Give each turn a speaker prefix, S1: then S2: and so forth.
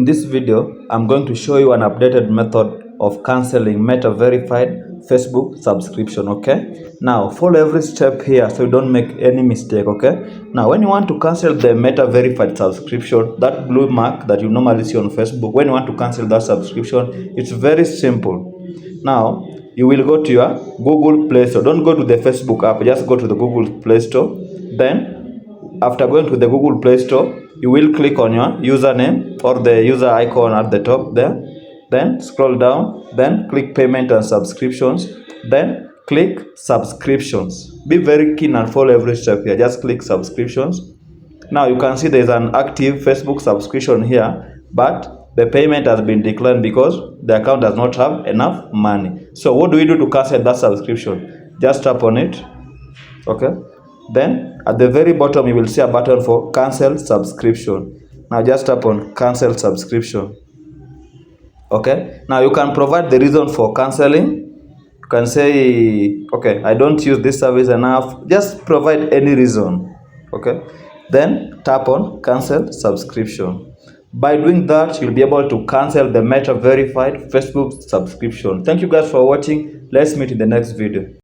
S1: In this video, I'm going to show you an updated method of canceling Meta verified Facebook subscription, okay? Now, follow every step here so you don't make any mistake, okay? Now, when you want to cancel the Meta verified subscription, that blue mark that you normally see on Facebook, when you want to cancel that subscription, it's very simple. Now, you will go to your Google Play Store. Don't go to the Facebook app, just go to the Google Play Store. Then after going to the Google Play Store, you will click on your username or the user icon at the top there. Then scroll down, then click payment and subscriptions, then click subscriptions. Be very keen and follow every step here. Just click subscriptions. Now you can see there is an active Facebook subscription here, but the payment has been declined because the account does not have enough money. So what do we do to cancel that subscription? Just tap on it. Okay, then at the very bottom you will see a button for cancel subscription. Now just tap on cancel subscription. Okay, now you can provide the reason for canceling. You can say, okay, I don't use this service enough. Just provide any reason. Okay, then tap on cancel subscription. By doing that, you'll be able to cancel the Meta verified Facebook subscription. Thank you guys for watching. Let's meet in the next video.